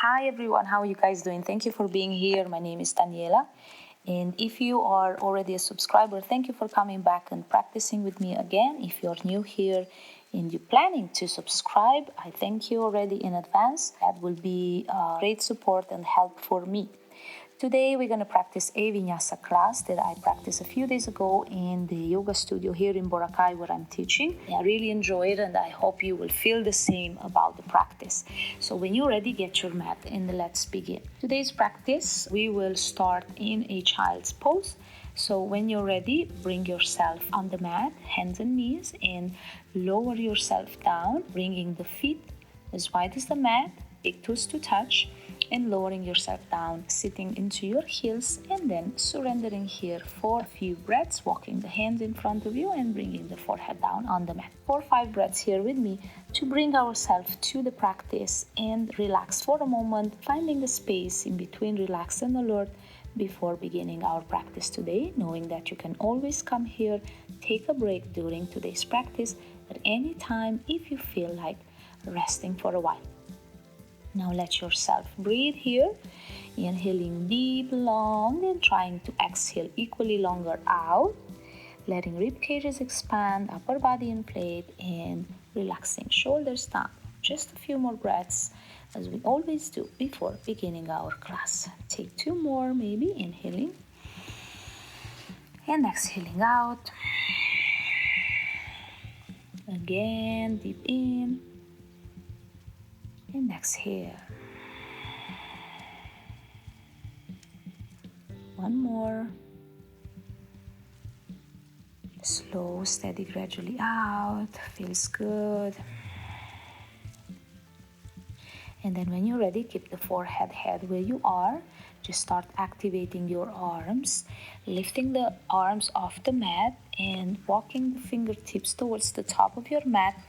Hi everyone, how are you guys doing? Thank you for being here. My name is Daniela. And if you are already a subscriber, thank you for coming back and practicing with me again. If you're new here and you're planning to subscribe, I thank you already in advance. That will be great support and help for me. Today we're going to practice a Vinyasa class that I practiced a few days ago in the yoga studio here in Boracay where I'm teaching. I really enjoy it and I hope you will feel the same about the practice. So when you're ready, get your mat and let's begin. Today's practice, we will start in a child's pose. So when you're ready, bring yourself on the mat, hands and knees, and lower yourself down, bringing the feet as wide as the mat, big toes to touch, and lowering yourself down, sitting into your heels, and then surrendering here for a few breaths, walking the hands in front of you and bringing the forehead down on the mat. 4 or 5 breaths here with me to bring ourselves to the practice and relax for a moment, finding the space in between relaxed and alert before beginning our practice today, knowing that you can always come here, take a break during today's practice at any time if you feel like resting for a while. Now let yourself breathe here, inhaling deep, long, and trying to exhale equally longer out, letting rib cages expand, upper body inflate, and relaxing shoulders down. Just a few more breaths as we always do before beginning our class. Take 2 more, maybe inhaling and exhaling out. Again, deep in. And exhale. One more. Slow, steady, gradually out. Feels good. And then when you're ready, keep the forehead head where you are. Just start activating your arms, lifting the arms off the mat and walking the fingertips towards the top of your mat.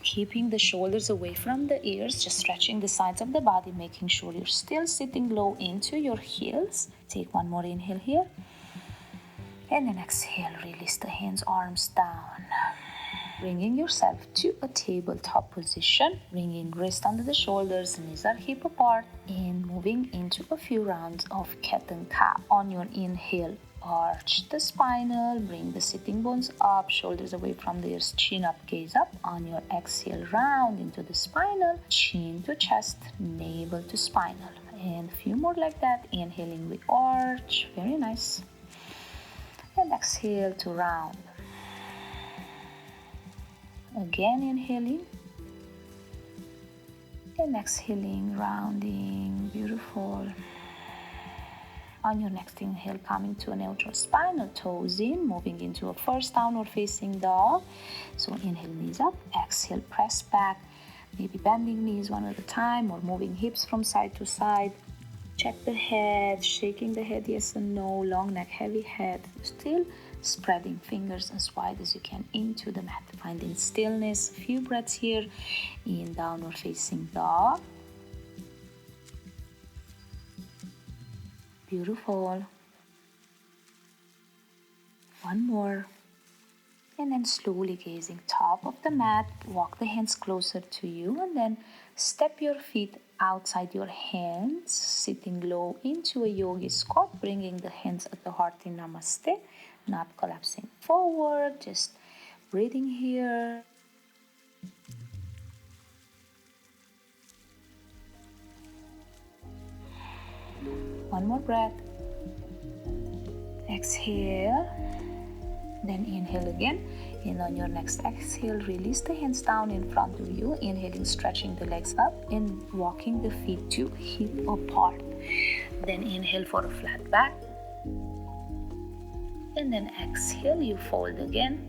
Keeping the shoulders away from the ears, just stretching the sides of the body, making sure you're still sitting low into your heels. Take 1 more inhale here. And then exhale, release the hands, arms down. Bringing yourself to a tabletop position, bringing wrist under the shoulders, knees are hip apart, and moving into a few rounds of cat and cow. On your inhale, arch the spinal, bring the sitting bones up, shoulders away from the ears, chin up, gaze up. On your exhale, round into the spinal, chin to chest, navel to spinal. And a few more like that. Inhaling, we arch, very nice. And exhale to round. Again inhaling. And exhaling, rounding, beautiful. On your next inhale, coming to a neutral spinal, toes in, moving into a first downward facing dog. So inhale, knees up, exhale, press back, maybe bending knees one at a time or moving hips from side to side. Check the head, shaking the head, yes and no, long neck, heavy head, still spreading fingers as wide as you can into the mat. Finding stillness, a few breaths here in downward facing dog. Beautiful. 1 more. And then slowly gazing top of the mat, walk the hands closer to you and then step your feet outside your hands, sitting low into a yogi squat, bringing the hands at the heart in namaste, not collapsing forward, just breathing here. One more breath. Exhale. Then inhale again. And on your next exhale, release the hands down in front of you. Inhaling, stretching the legs up and walking the feet to hip apart. Then inhale for a flat back. And then exhale, you fold again.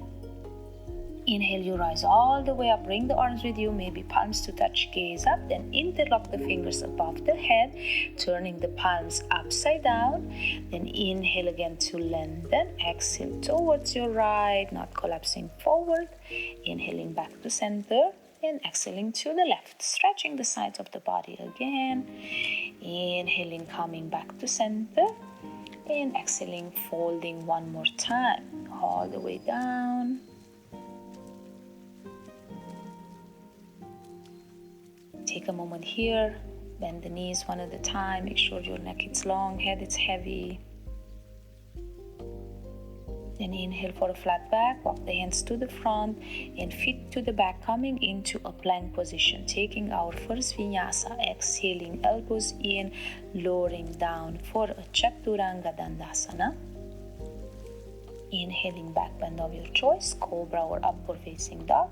Inhale, you rise all the way up, bring the arms with you, maybe palms to touch, gaze up, then interlock the fingers above the head, turning the palms upside down, then inhale again to lengthen, exhale towards your right, not collapsing forward, inhaling back to center, and exhaling to the left, stretching the sides of the body again, inhaling, coming back to center, and exhaling, folding 1 more time, all the way down. Take a moment here Bend the knees one at a time. Make sure your neck is long, head is heavy. Then inhale for a flat back. Walk the hands to the front and feet to the back, coming into a plank position. Taking our first vinyasa. Exhaling, elbows in, lowering down for a chaturanga dandasana. Inhaling, back bend of your choice, cobra or upward facing dog.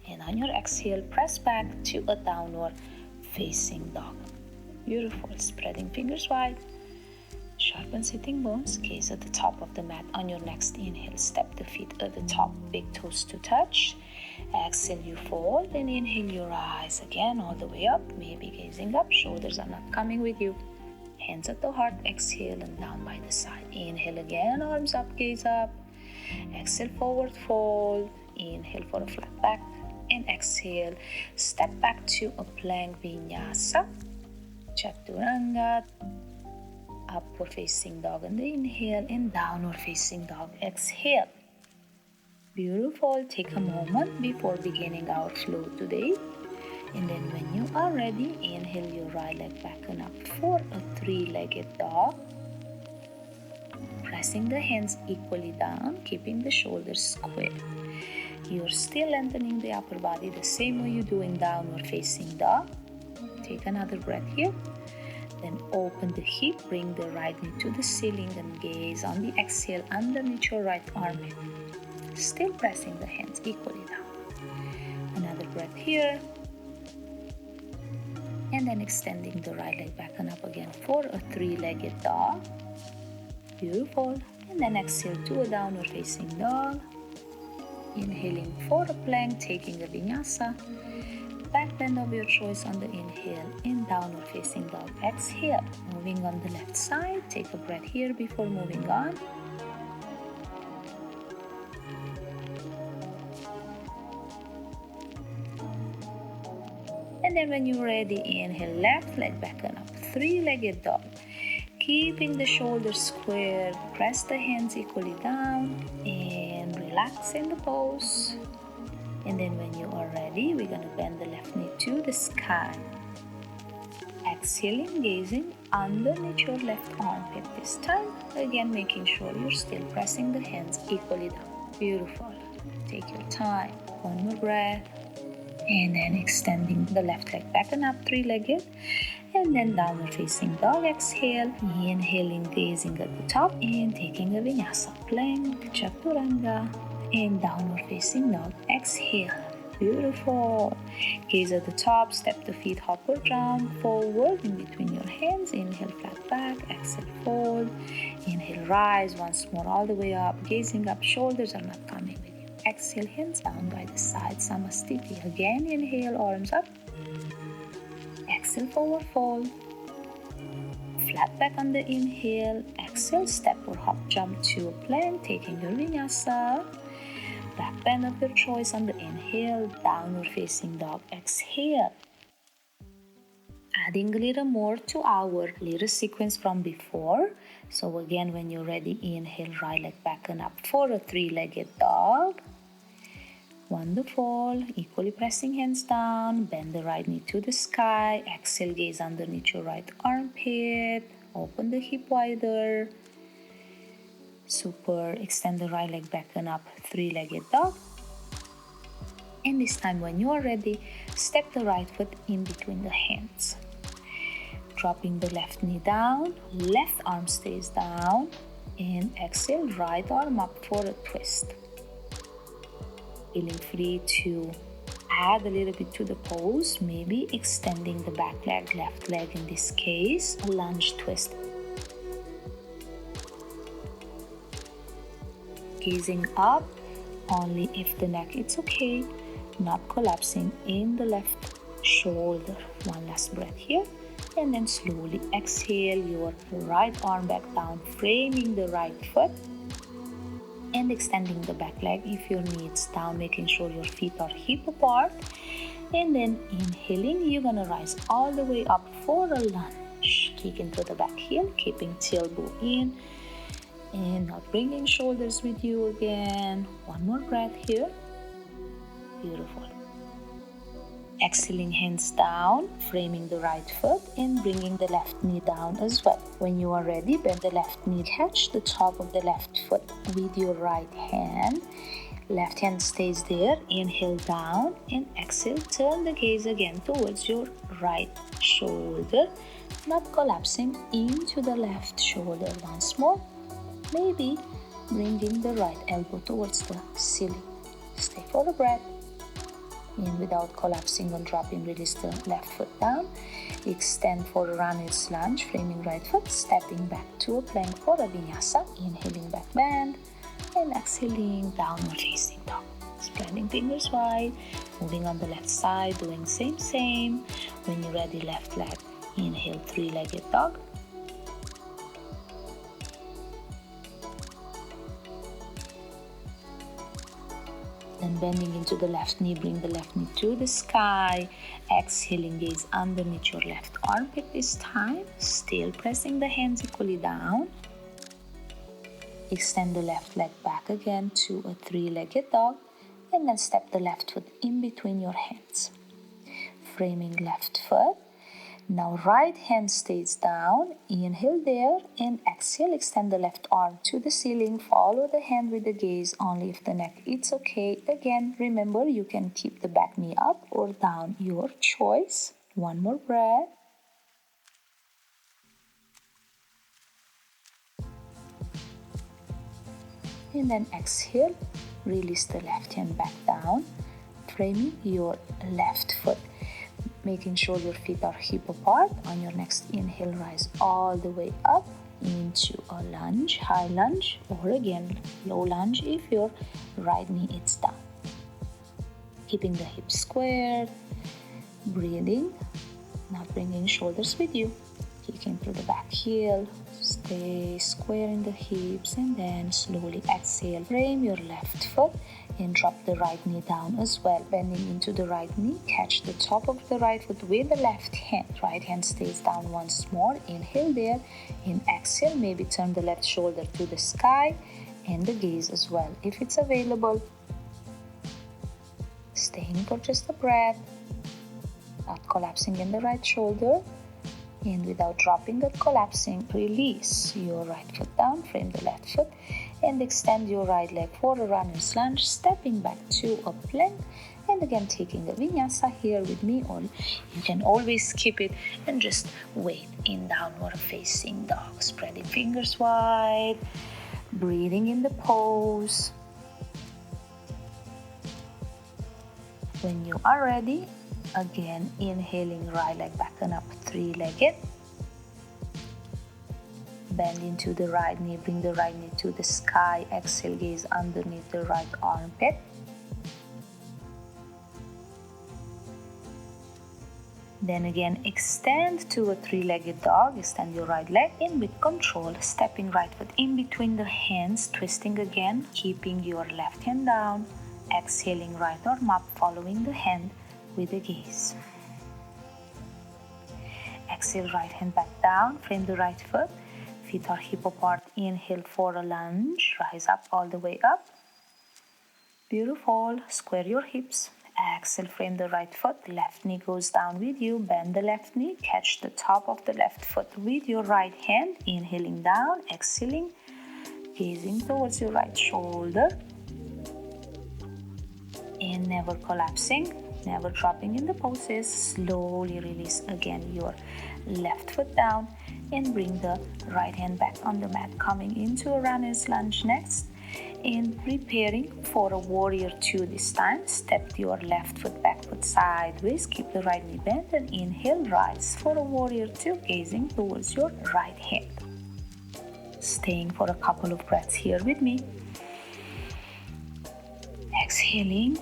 And on your exhale, press back to a downward facing dog. Beautiful. Spreading fingers wide. Sharpen sitting bones. Gaze at the top of the mat. On your next inhale, step the feet at the top, big toes to touch. Exhale, you fold, and inhale, you rise again all the way up. Maybe gazing up. Shoulders are not coming with you. Hands at the heart. Exhale and down by the side. Inhale again, arms up, gaze up. Exhale, forward fold. Inhale for a flat back. And exhale, step back to a plank vinyasa. Chaturanga. Upward facing dog on the inhale and downward facing dog. Exhale. Beautiful. Take a moment before beginning our flow today. And then when you are ready, inhale your right leg back and up for a three-legged dog. Pressing the hands equally down, keeping the shoulders square. You're still lengthening the upper body the same way you do in downward facing dog. Take another breath here. Then open the hip, bring the right knee to the ceiling and gaze on the exhale underneath your right armpit. Still pressing the hands equally down. Another breath here. And then extending the right leg back and up again for a three-legged dog. Beautiful. And then exhale to a downward facing dog. Inhaling for a plank, taking a vinyasa. Back bend of your choice on the inhale and downward facing dog. Exhale. Moving on the left side. Take a breath here before moving on. And then when you're ready, inhale, left leg back and up. Three-legged dog. Keeping the shoulders square. Press the hands equally down and relax in the pose. And then when you are ready, we're going to bend the left knee to the sky. Exhaling, gazing underneath your left armpit this time. Again, making sure you're still pressing the hands equally down. Beautiful. Take your time. One more breath. And then extending the left leg back and up, three-legged. And then downward facing dog. Exhale. Inhaling, gazing at the top. And taking a vinyasa. Plank, chaturanga. And downward facing dog. Exhale. Beautiful. Gaze at the top. Step the feet, hop or jump forward in between your hands. Inhale, flat back. Exhale, fold. Inhale, rise once more all the way up. Gazing up, shoulders are not coming with you. Exhale, hands down by the side. Samastiti. Again, inhale, arms up. Exhale, forward fold. Flat back on the inhale. Exhale, step or hop, jump to a plank. Taking your vinyasa. Back bend of your choice on the inhale, downward facing dog. Exhale. Adding a little more to our little sequence from before. So again, when you're ready, inhale, right leg back and up for a three-legged dog. Wonderful. Equally pressing hands down. Bend the right knee to the sky. Exhale, gaze underneath your right armpit. Open the hip wider. Super. Extend the right leg back and up, three-legged dog. And this time when you are ready, step the right foot in between the hands. Dropping the left knee down, left arm stays down, and exhale, right arm up for a twist. Feeling free to add a little bit to the pose, maybe extending the back leg, left leg in this case, a lunge twist. Gazing up only if the neck is okay, not collapsing in the left shoulder. One last breath here, and then slowly exhale your right arm back down, framing the right foot and extending the back leg if your knee is down, making sure your feet are hip apart. And then inhaling, you're gonna rise all the way up for a lunge. Kick into the back heel, keeping tailbone in. And not bringing shoulders with you again. One more breath here. Beautiful. Exhaling, hands down, framing the right foot and bringing the left knee down as well. When you are ready, bend the left knee, catch the top of the left foot with your right hand. Left hand stays there. Inhale down and exhale. Turn the gaze again towards your right shoulder, not collapsing into the left shoulder. Once more, maybe bringing the right elbow towards the ceiling. Stay for a breath. In without collapsing and dropping, release the left foot down. Extend for a runner's lunge, framing right foot, stepping back to a plank for a vinyasa. Inhaling, back bend, and exhaling, downward facing dog. Spreading fingers wide, moving on the left side, doing same. When you're ready, left leg. Inhale, three-legged dog. Then bending into the left knee, bring the left knee to the sky. Exhaling, gaze underneath your left armpit this time. Still pressing the hands equally down. Extend the left leg back again to a three-legged dog. And then step the left foot in between your hands. Framing left foot. Now right hand stays down. Inhale there and exhale. Extend the left arm to the ceiling. Follow the hand with the gaze. Only if the neck it's okay. Again, remember you can keep the back knee up or down, your choice. One more breath. And then exhale. Release the left hand back down. Framing your left foot. Making sure your feet are hip apart. On your next inhale, rise all the way up into a lunge, high lunge, or again, low lunge if your right knee is down. Keeping the hips squared, breathing, not bringing shoulders with you. Kicking through the back heel, stay square in the hips, and then slowly exhale. Frame your left foot and drop the right knee down as well. Bending into the right knee, catch the top of the right foot with the left hand. Right hand stays down once more. Inhale there. And exhale, maybe turn the left shoulder to the sky and the gaze as well if it's available. Staying for just a breath. Not collapsing in the right shoulder. And without dropping or collapsing, release your right foot down, frame the left foot, and extend your right leg for a runner's lunge, stepping back to a plank, and again taking the vinyasa here with me, or you can always skip it and just wait in downward facing dog. Spreading fingers wide, breathing in the pose. When you are ready, again, inhaling, right leg back and up, three-legged. Bend into the right knee, bring the right knee to the sky. Exhale, gaze underneath the right armpit. Then again, extend to a three-legged dog. Extend your right leg in with control, stepping right foot in between the hands, twisting again, keeping your left hand down. Exhaling, right arm up, following the hand with the gaze. Exhale, right hand back down, frame the right foot. Feet are hip apart. Inhale for a lunge. Rise up all the way up. Beautiful. Square your hips. Exhale, frame the right foot. Left knee goes down with you. Bend the left knee. Catch the top of the left foot with your right hand. Inhaling down. Exhaling. Gazing towards your right shoulder. And never collapsing. Never dropping in the poses. Slowly release again your left foot down and bring the right hand back on the mat, coming into a runner's lunge next. And preparing for a warrior two this time. Step your left foot, back foot sideways. Keep the right knee bent and inhale, rise for a warrior two, gazing towards your right hand. Staying for a couple of breaths here with me. Exhaling.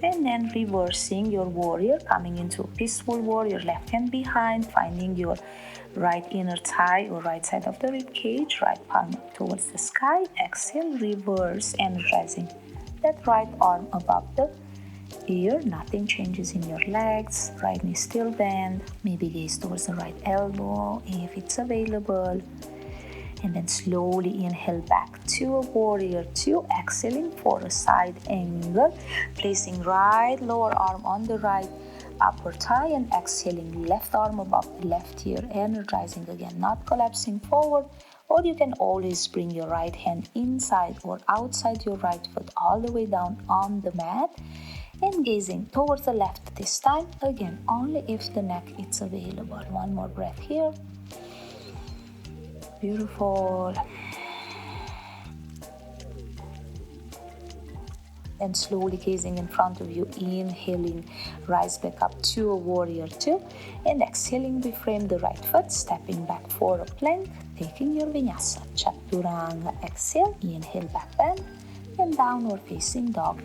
And then reversing your warrior, coming into a peaceful warrior, left hand behind, finding your right inner thigh or right side of the rib cage, right palm towards the sky. Exhale, reverse, energizing that right arm above the ear. Nothing changes in your legs. Right knee still bent. Maybe gaze towards the right elbow if it's available. And then slowly inhale back to a warrior two, exhaling for a side angle, placing right lower arm on the right upper thigh and exhaling left arm above the left ear, energizing again, not collapsing forward. Or you can always bring your right hand inside or outside your right foot all the way down on the mat and gazing towards the left this time, again only if the neck is available. One more breath here. Beautiful. And slowly gazing in front of you, inhaling, rise back up to a warrior two, and exhaling, reframe the right foot, stepping back for a plank, taking your vinyasa, chaturanga. Exhale, inhale, back bend, and downward facing dog.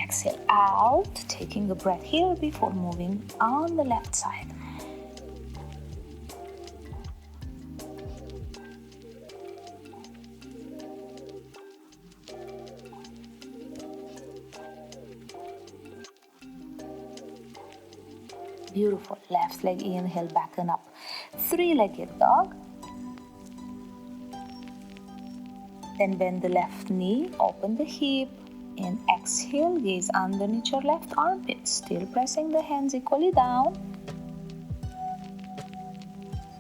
Exhale out, taking a breath here before moving on the left side. Beautiful. Left leg inhale, back and up. Three-legged dog. Then bend the left knee, open the hip, and exhale, gaze underneath your left armpit. Still pressing the hands equally down.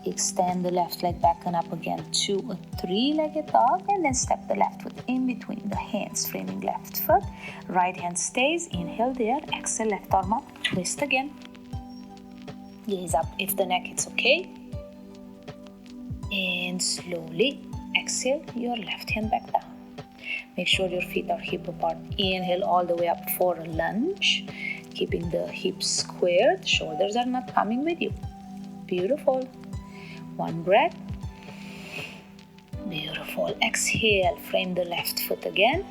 Extend the left leg back and up again to a three-legged dog, and then step the left foot in between the hands, framing left foot. Right hand stays, inhale there, exhale, left arm up, twist again. Gaze up if the neck is okay. And slowly exhale your left hand back down. Make sure your feet are hip apart. Inhale all the way up for a lunge. Keeping the hips squared, shoulders are not coming with you. Beautiful. One breath. Beautiful. Exhale, frame the left foot again.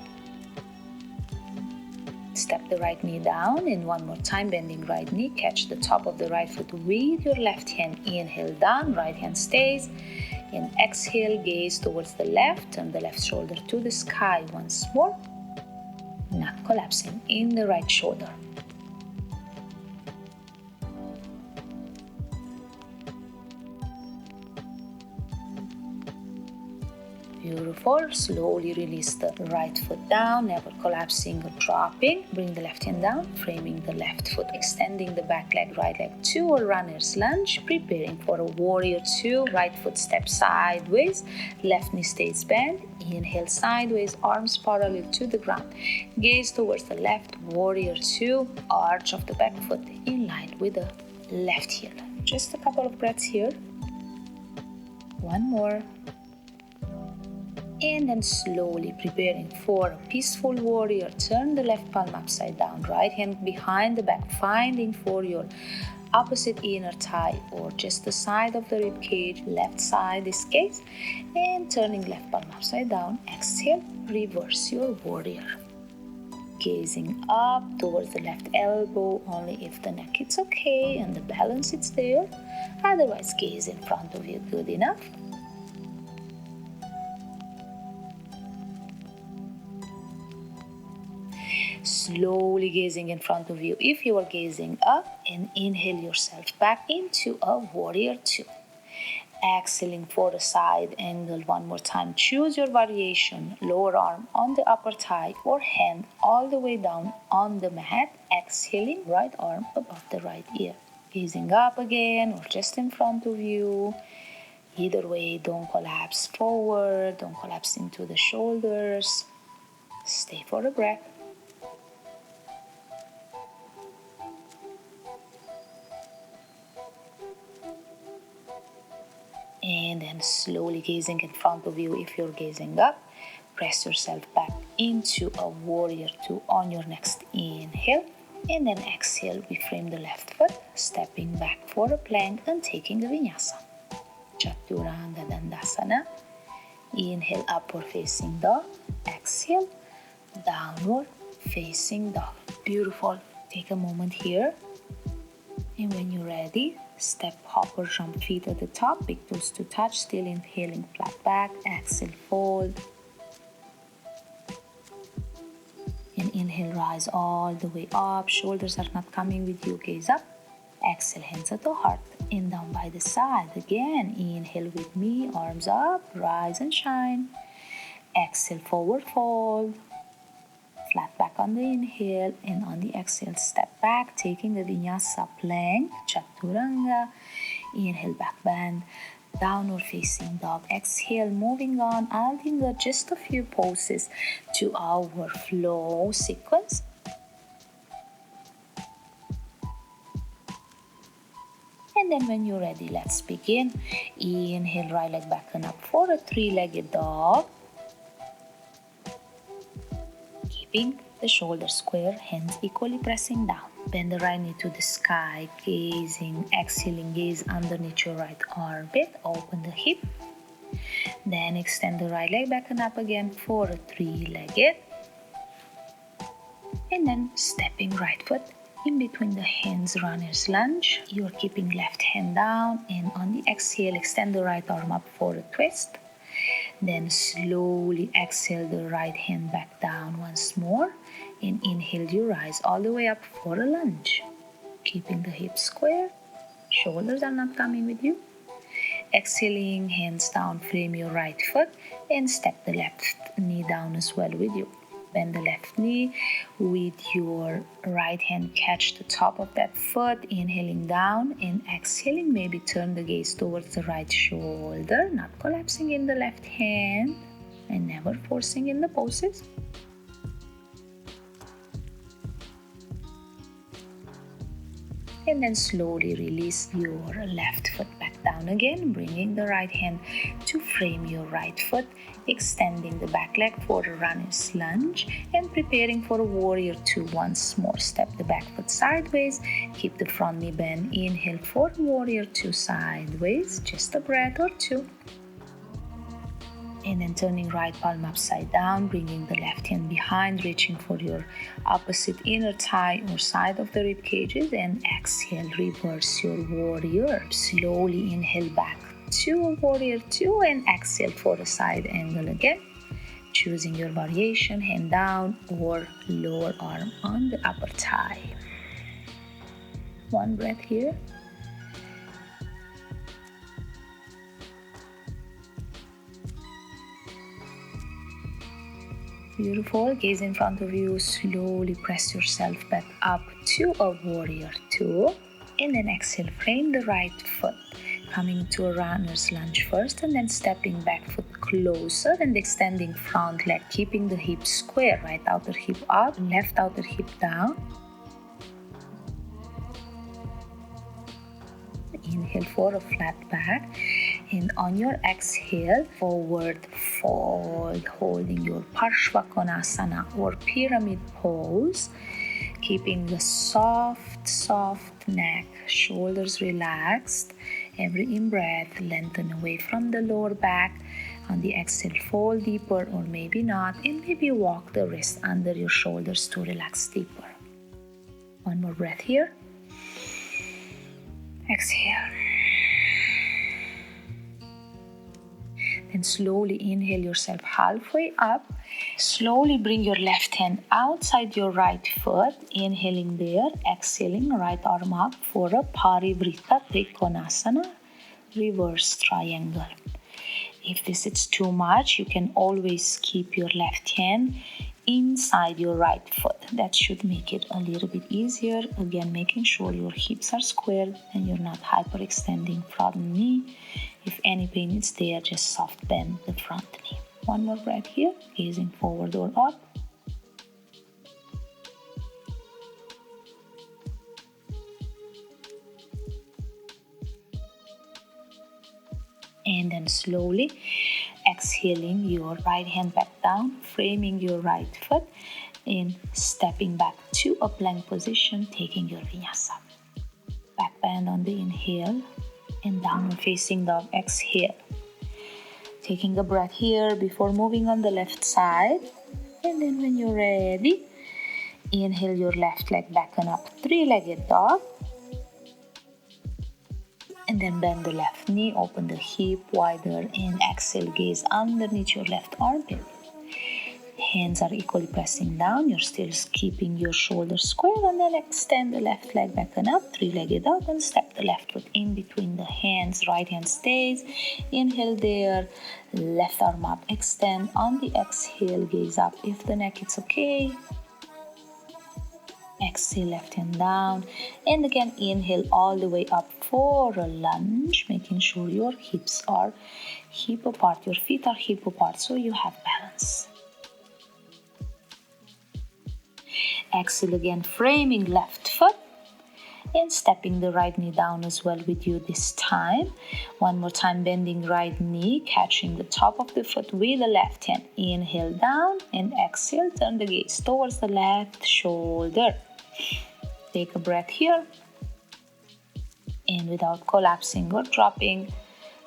Step the right knee down, and one more time, bending right knee, catch the top of the right foot with your left hand. Inhale down, right hand stays, and exhale, gaze towards the left, turn the left shoulder to the sky once more, not collapsing in the right shoulder. Beautiful. Slowly release the right foot down, never collapsing or dropping. Bring the left hand down, framing the left foot, extending the back leg, right leg to a runner's lunge, preparing for a warrior two. Right foot steps sideways, left knee stays bent. Inhale sideways, arms parallel to the ground. Gaze towards the left, warrior two. Arch of the back foot in line with the left heel. Just a couple of breaths here. One more. And then slowly preparing for a peaceful warrior, turn the left palm upside down, right hand behind the back, finding for your opposite inner thigh or just the side of the rib cage, left side this case, and turning left palm upside down. Exhale, reverse your warrior. Gazing up towards the left elbow, only if the neck is okay and the balance is there. Otherwise, gaze in front of you, good enough. Slowly gazing in front of you if you are gazing up, and inhale yourself back into a warrior two. Exhaling for a side angle one more time. Choose your variation. Lower arm on the upper thigh or hand all the way down on the mat. Exhaling, right arm above the right ear. Gazing up again or just in front of you. Either way, don't collapse forward, don't collapse into the shoulders. Stay for a breath. And then slowly gazing in front of you if you're gazing up. Press yourself back into a warrior two on your next inhale. And then exhale, we frame the left foot, stepping back for a plank and taking a vinyasa. Chaturanga Dandasana. Inhale, upward facing dog. Exhale, downward facing dog. Beautiful. Take a moment here. And when you're ready, step, hop or jump feet at the top, big toes to touch, still inhaling, flat back, exhale, fold. And inhale, rise all the way up, shoulders are not coming with you, gaze up. Exhale, hands at the heart and down by the side. Again, inhale with me, arms up, rise and shine. Exhale, forward fold. Flat back on the inhale, and on the exhale, step back, taking the vinyasa plank, chaturanga. Inhale, back bend, downward facing dog. Exhale, moving on, adding just a few poses to our flow sequence. And then when you're ready, let's begin. Inhale, right leg back and up for a three-legged dog. Keeping the shoulders square, hands equally pressing down. Bend the right knee to the sky, gazing, exhaling, gaze underneath your right armpit. Open the hip. Then extend the right leg back and up again for a three-legged. And then stepping right foot in between the hands, runner's lunge. You're keeping left hand down, and on the exhale, extend the right arm up for a twist. Then slowly exhale the right hand back down once more, and inhale, you rise all the way up for a lunge. Keeping the hips square, shoulders are not coming with you. Exhaling, hands down, frame your right foot, and step the left knee down as well with you. Bend the left knee with your right hand, catch the top of that foot, inhaling down and exhaling, maybe turn the gaze towards the right shoulder, not collapsing in the left hand and never forcing in the poses. And then slowly release your left foot back down again, bringing the right hand to frame your right foot, extending the back leg for a runner's lunge, and preparing for a warrior two once more. Step the back foot sideways, keep the front knee bent. Inhale for warrior two sideways, just a breath or two. And then turning right palm upside down, bringing the left hand behind, reaching for your opposite inner thigh or side of the rib cages, and exhale, reverse your warrior. Slowly inhale back to a warrior two and exhale for a side angle again. Choosing your variation, hand down or lower arm on the upper thigh. One breath here. Beautiful. Gaze in front of you. Slowly press yourself back up to a warrior two. And then exhale, frame the right foot. Coming to a runner's lunge first, and then stepping back foot closer and extending front leg, keeping the hips square. Right outer hip up, left outer hip down. Inhale for a flat back. And on your exhale, forward fold, holding your Paschimottanasana or pyramid pose, keeping the soft neck, shoulders relaxed. Every in-breath, lengthen away from the lower back. On the exhale, fold deeper or maybe not, and maybe walk the wrist under your shoulders to relax deeper. One more breath here. Exhale. Then slowly inhale yourself halfway up. Slowly bring your left hand outside your right foot. Inhaling there, exhaling, right arm up for a Parivrtta Trikonasana, reverse triangle. If this is too much, you can always keep your left hand inside your right foot. That should make it a little bit easier. Again, making sure your hips are squared and you're not hyperextending front knee. If any pain is there, just soft bend the front knee. One more breath here, gazing forward or up. And then slowly exhaling your right hand back down, framing your right foot, and stepping back to a plank position, taking your vinyasa. Back bend on the inhale, and downward facing dog, exhale. Taking a breath here before moving on the left side. And then when you're ready, inhale your left leg back and up, three-legged dog. And then bend the left knee, open the hip wider, and exhale, gaze underneath your left armpit. Hands are equally pressing down. You're still keeping your shoulders square, and then extend the left leg back and up, three-legged dog, and step the left foot in between the hands. Right hand stays. Inhale there. Left arm up. Extend. On the exhale, gaze up. If the neck is okay. Exhale, left hand down. And again, inhale all the way up for a lunge, making sure your hips are hip apart, your feet are hip apart, so you have balance. Exhale again, framing left foot and stepping the right knee down as well with you this time. One more time, bending right knee, catching the top of the foot with the left hand. Inhale down and exhale, turn the gaze towards the left shoulder. Take a breath here, and without collapsing or dropping,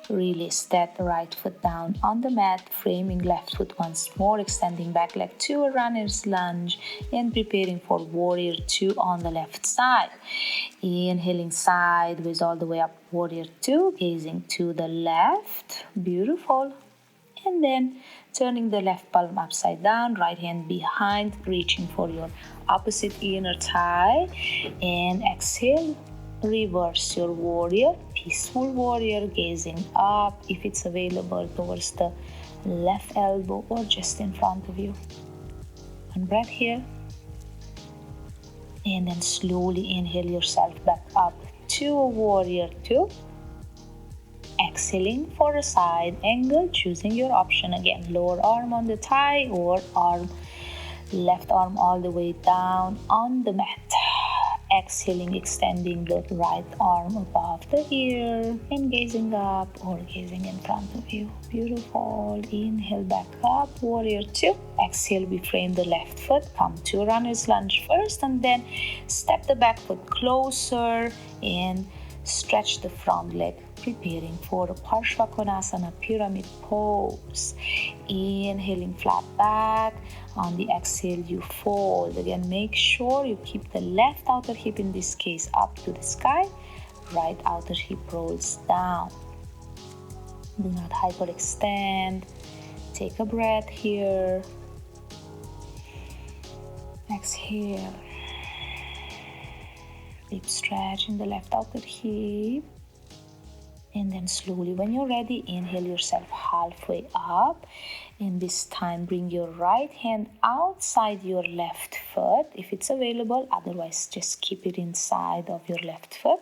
release that right foot down on the mat, framing left foot once more, extending back leg to a runner's lunge, and preparing for warrior two on the left side. Inhaling sideways all the way up, warrior two, gazing to the left, beautiful. And then turning the left palm upside down, right hand behind, reaching for your opposite inner thigh. And exhale, reverse your warrior, peaceful warrior, gazing up if it's available towards the left elbow or just in front of you. One breath here. And then slowly inhale yourself back up to a warrior two. Exhaling for a side angle, choosing your option again. Lower arm on the thigh or left arm all the way down on the mat. Exhaling, extending the right arm above the ear and gazing up or gazing in front of you. Beautiful. Inhale back up, warrior two. Exhale, we frame the left foot. Come to runner's lunge first and then step the back foot closer and stretch the front leg, preparing for a Paschimottanasana pyramid pose. Inhaling flat back. On the exhale, you fold. Again, make sure you keep the left outer hip, in this case, up to the sky. Right outer hip rolls down. Do not hyperextend. Take a breath here. Exhale. Deep stretch in the left outer hip. And then slowly, when you're ready, inhale yourself halfway up. And this time, bring your right hand outside your left foot if it's available. Otherwise, just keep it inside of your left foot.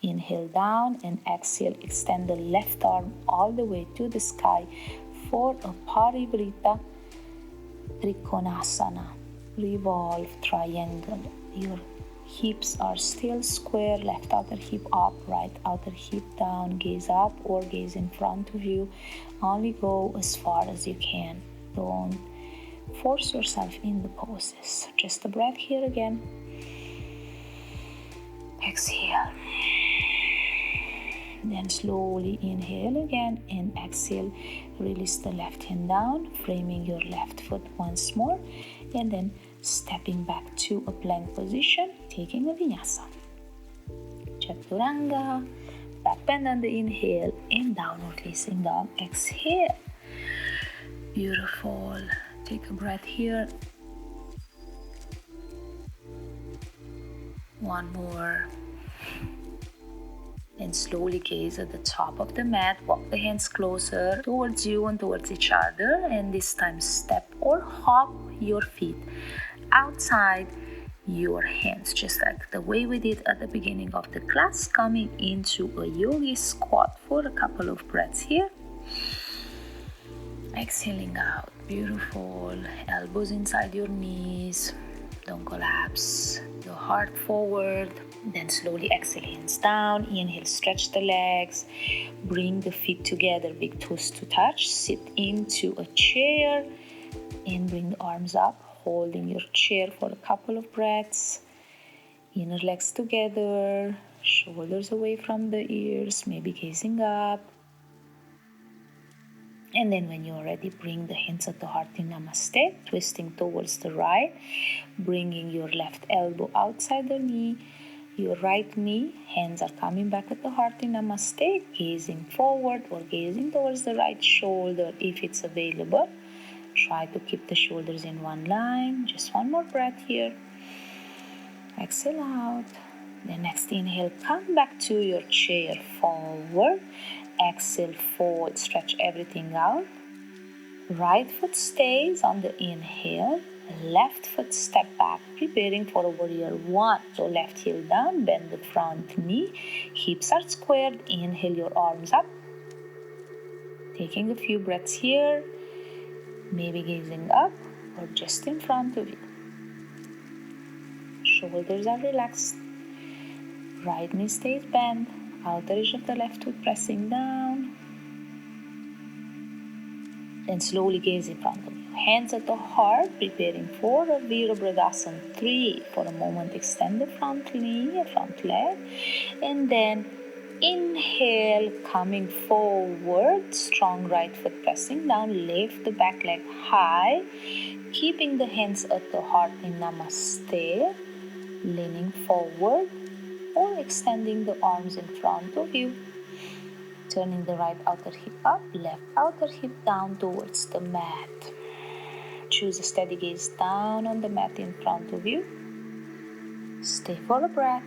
Inhale down and exhale. Extend the left arm all the way to the sky for a Parivrtta Trikonasana. Revolve triangle. Your hips are still square, left outer hip up, right outer hip down, gaze up or gaze in front of you. Only go as far as you can. Don't force yourself in the poses. Just a breath here again. Exhale. Then slowly inhale again and exhale. Release the left hand down, framing your left foot once more, and then stepping back to a plank position, taking a vinyasa. Chaturanga, back bend on the inhale and downward facing dog. Exhale. Beautiful. Take a breath here. One more. And slowly gaze at the top of the mat. Walk the hands closer towards you and towards each other. And this time step or hop your feet outside your hands, just like the way we did at the beginning of the class, coming into a yogi squat for a couple of breaths here. Exhaling out. Beautiful. Elbows inside your knees. Don't collapse. Your heart forward. Then slowly exhale, hands down. Inhale, stretch the legs. Bring the feet together, big toes to touch. Sit into a chair and bring the arms up, holding your chair for a couple of breaths. Inner legs together, shoulders away from the ears, maybe gazing up. And then when you're ready, bring the hands at the heart in Namaste, twisting towards the right, bringing your left elbow outside the knee, your right knee, hands are coming back at the heart in Namaste, gazing forward or gazing towards the right shoulder if it's available. Try to keep the shoulders in one line. Just one more breath here. Exhale out. The next inhale, come back to your chair, forward. Exhale, forward, stretch everything out. Right foot stays on the inhale. Left foot step back, preparing for a warrior one. So left heel down, bend the front knee. Hips are squared. Inhale your arms up. Taking a few breaths here. Maybe gazing up or just in front of you. Shoulders are relaxed. Right knee stays bent. Outer edge of the left foot pressing down. Then slowly gaze in front of you. Hands at the heart, preparing for a Virabhadrasana 3. For a moment, extend the front knee, front leg. And then inhale, coming forward. Strong right foot pressing down. Lift the back leg high. Keeping the hands at the heart in Namaste. Leaning forward or extending the arms in front of you. Turning the right outer hip up, left outer hip down towards the mat. Choose a steady gaze down on the mat in front of you. Stay for a breath.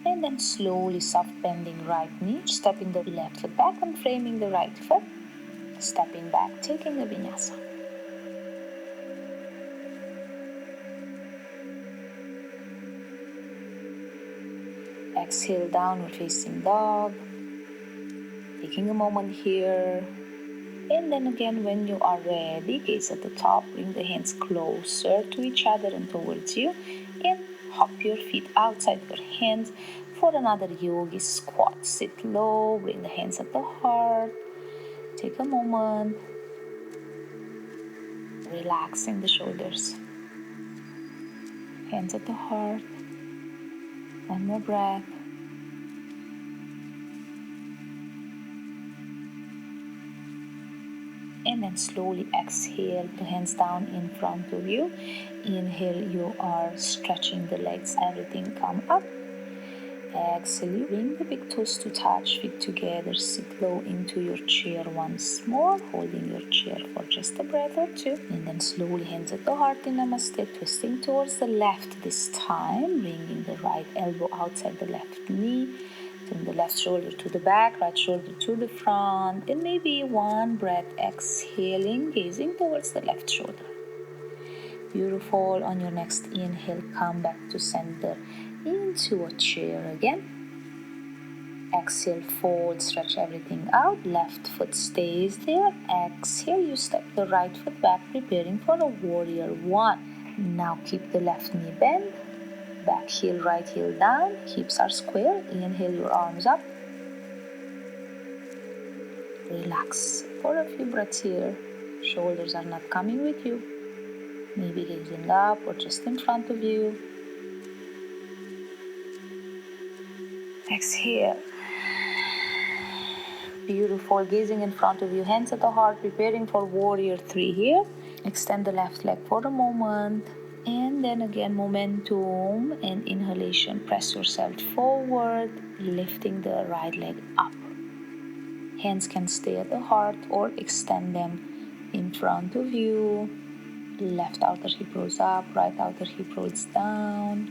And then slowly soft bending right knee, stepping the left foot back and framing the right foot. Stepping back, taking a vinyasa. Exhale, downward facing dog. Taking a moment here. And then again, when you are ready, gaze at the top. Bring the hands closer to each other and towards you. And hop your feet outside your hands for another yogi squat. Sit low, bring the hands at the heart. Take a moment. Relaxing the shoulders. Hands at the heart. One more breath. And then slowly exhale, the hands down in front of you. Inhale, you are stretching the legs, everything come up. Exhale, bring the big toes to touch, feet together, sit low into your chair once more, holding your chair for just a breath or two. And then slowly hands at the heart in Namaste, twisting towards the left this time, bringing the right elbow outside the left knee. Turn the left shoulder to the back, right shoulder to the front, and maybe one breath exhaling, gazing towards the left shoulder. Beautiful. On your next inhale, come back to center into a chair again. Exhale, fold, stretch everything out. Left foot stays there. Exhale, you step the right foot back, preparing for a warrior one. Now keep the left knee bent. Back heel, right heel down. Hips are square. Inhale your arms up. Relax for a few breaths here. Shoulders are not coming with you. Maybe gazing up or just in front of you. Exhale. Beautiful. Gazing in front of you. Hands at the heart. Preparing for warrior 3 here. Extend the left leg for a moment. And then again, momentum and inhalation. Press yourself forward, lifting the right leg up. Hands can stay at the heart or extend them in front of you. Left outer hip rolls up, right outer hip rolls down.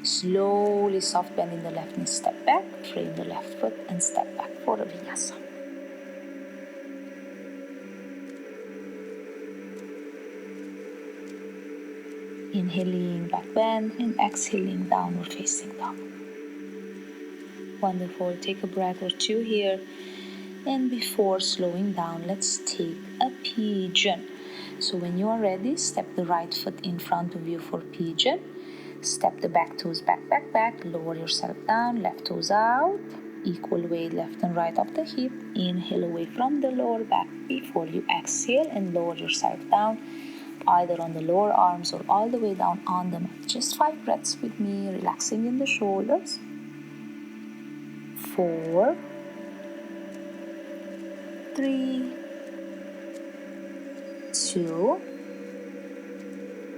Slowly soft bending the left knee, step back, frame the left foot and step back for a vinyasa. Inhaling back bend and exhaling downward facing dog. Wonderful. Take a breath or two here. And before slowing down, let's take a pigeon. So when you are ready, step the right foot in front of you for pigeon. Step the back toes back, back, back. Lower yourself down, left toes out. Equal weight left and right of the hip. Inhale away from the lower back before you exhale and lower yourself down, either on the lower arms or all the way down on the mat. Just 5 breaths with me, relaxing in the shoulders. 4, 3, 2,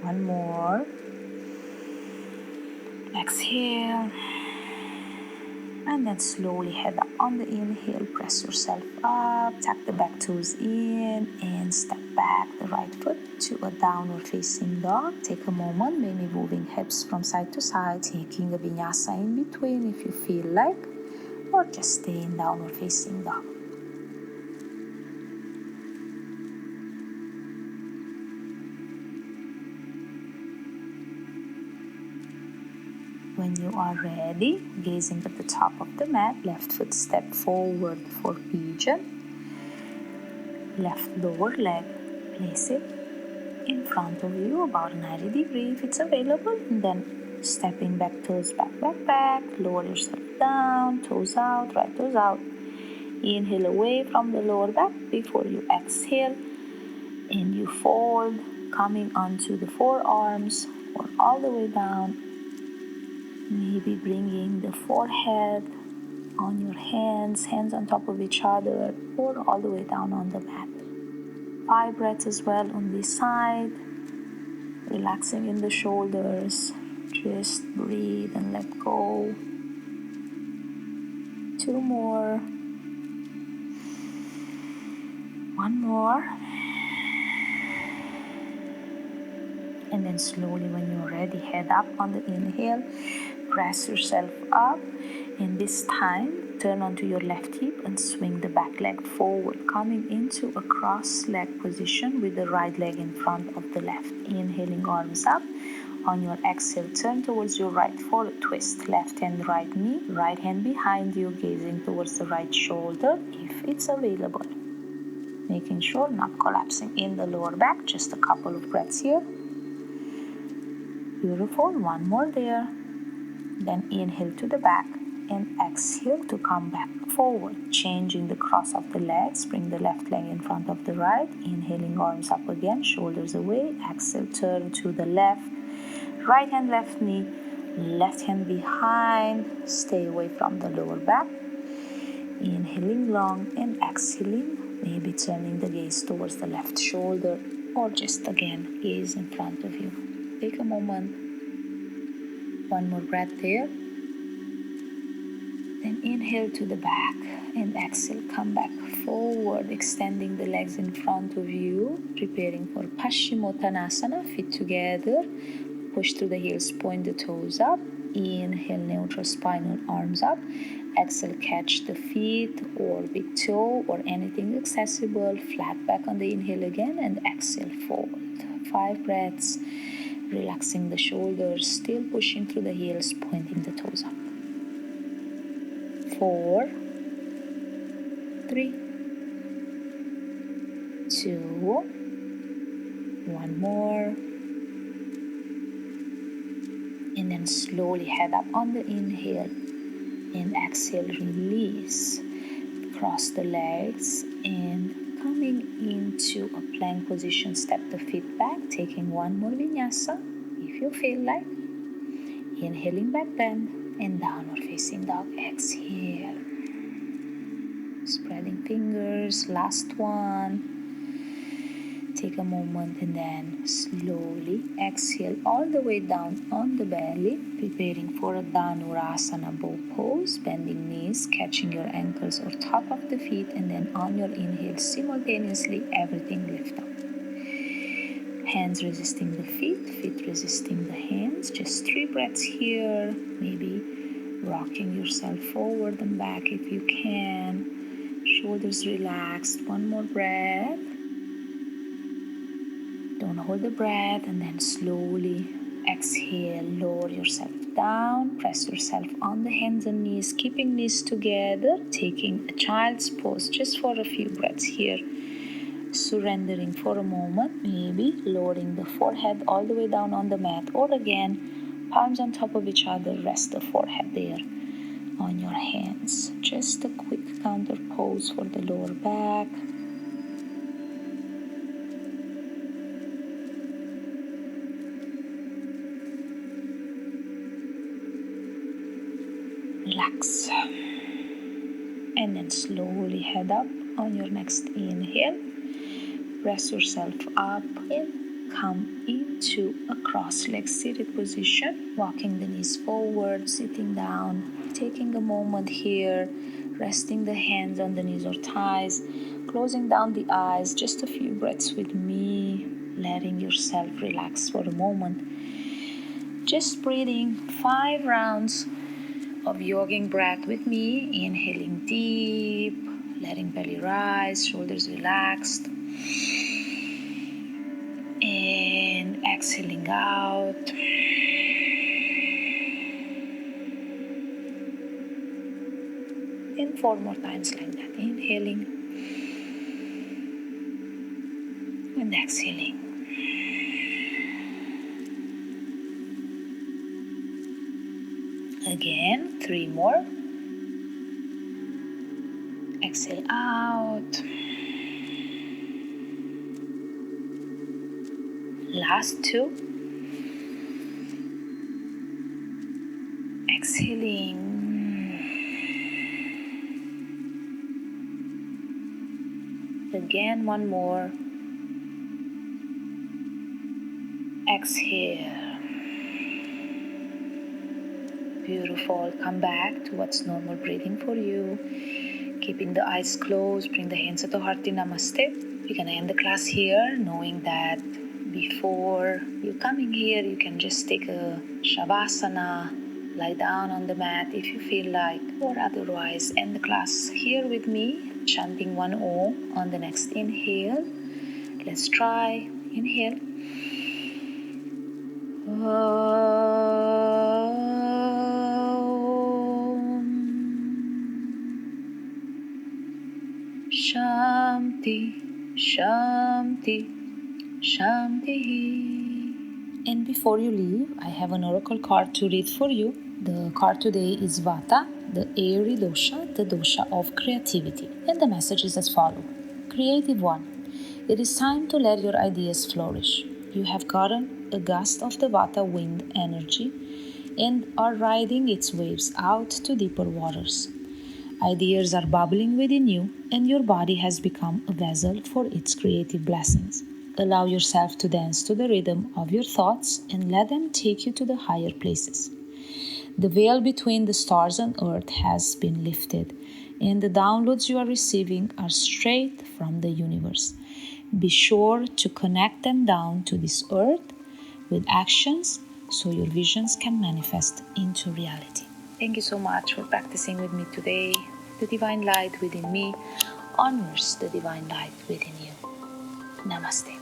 one more. Exhale And then slowly head up on the inhale, press yourself up, tuck the back toes in, and step back the right foot to a downward facing dog. Take a moment, maybe moving hips from side to side, taking a vinyasa in between if you feel like, or just stay in downward facing dog. When you are ready, gazing at the top of the mat, left foot step forward for pigeon. Left lower leg, place it in front of you about 90 degrees if it's available. And then stepping back, toes back, back, back. Lower yourself down, toes out, right toes out. Inhale away from the lower back before you exhale. And you fold, coming onto the forearms or all the way down. Maybe bringing the forehead on your hands on top of each other, or all the way down on the mat. 5 breaths as well on this side, relaxing in the shoulders. Just breathe and let go. 2 more. 1 more. And then slowly, when you're ready, head up on the inhale, press yourself up, and this time turn onto your left hip and swing the back leg forward, coming into a cross leg position with the right leg in front of the left. Inhaling, arms up. On your exhale, turn towards your right foot, twist left hand, right knee, right hand behind you, gazing towards the right shoulder if it's available. Making sure not collapsing in the lower back. Just a couple of breaths here. Beautiful. 1 more there. Then inhale to the back and exhale to come back forward. Changing the cross of the legs. Bring the left leg in front of the right. Inhaling, arms up again, shoulders away. Exhale, turn to the left. Right hand, left knee. Left hand behind. Stay away from the lower back. Inhaling long and exhaling. Maybe turning the gaze towards the left shoulder, or just again gaze in front of you. Take a moment. 1 more breath there. Then inhale to the back and exhale, come back forward, extending the legs in front of you, preparing for Paschimottanasana, feet together. Push through the heels, point the toes up. Inhale, neutral spinal, arms up. Exhale, catch the feet or big toe or anything accessible. Flat back on the inhale again, and exhale, forward. 5 breaths. Relaxing the shoulders, still pushing through the heels, pointing the toes up. 4, 3, 2, 1 more. And then slowly head up on the inhale and exhale, release. Cross the legs and coming into a plank position, step the feet back, taking 1 more vinyasa if you feel like. Inhaling, back bend, and downward facing dog. Exhale. Spreading fingers, last one. Take a moment and then slowly exhale all the way down on the belly, preparing for a Dany bow pose, bending knees, catching your ankles or top of the feet, and then on your inhale, simultaneously everything lift up. Hands resisting the feet, feet resisting the hands. Just 3 breaths here, maybe rocking yourself forward and back if you can. Shoulders relaxed. 1 more breath. Don't hold the breath, and then slowly exhale, lower yourself down, press yourself on the hands and knees, keeping knees together, taking a child's pose just for a few breaths here. Surrendering for a moment, maybe lowering the forehead all the way down on the mat, or again, palms on top of each other, rest the forehead there on your hands. Just a quick counter pose for the lower back. Relax. And then slowly head up on your next inhale. Press yourself up and come into a cross-legged seated position, walking the knees forward, sitting down, taking a moment here, resting the hands on the knees or thighs, closing down the eyes, just a few breaths with me, letting yourself relax for a moment. Just breathing 5 rounds of yogic breath with me, inhaling deep, letting belly rise, shoulders relaxed, and exhaling out. And 4 more times like that, inhaling and exhaling. Again, 3 more. Exhale out. Last 2. Exhaling. Again, 1 more. Exhale. Beautiful. Come back to what's normal breathing for you. Keeping the eyes closed, bring the hands at the heart in Namaste. We're going to end the class here, knowing that before you coming here, you can just take a Shavasana, lie down on the mat if you feel like, or otherwise end the class here with me, chanting 1 Om on the next inhale. Let's try. Inhale. Shanti, Shanti, Shanti. And before you leave, I have an oracle card to read for you. The card today is Vata, the airy dosha, the dosha of creativity. And the message is as follows. Creative one, it is time to let your ideas flourish. You have gotten a gust of the Vata wind energy and are riding its waves out to deeper waters. Ideas are bubbling within you, and your body has become a vessel for its creative blessings. Allow yourself to dance to the rhythm of your thoughts and let them take you to the higher places. The veil between the stars and earth has been lifted, and the downloads you are receiving are straight from the universe. Be sure to connect them down to this earth with actions so your visions can manifest into reality. Thank you so much for practicing with me today. The divine light within me honors the divine light within you. Namaste.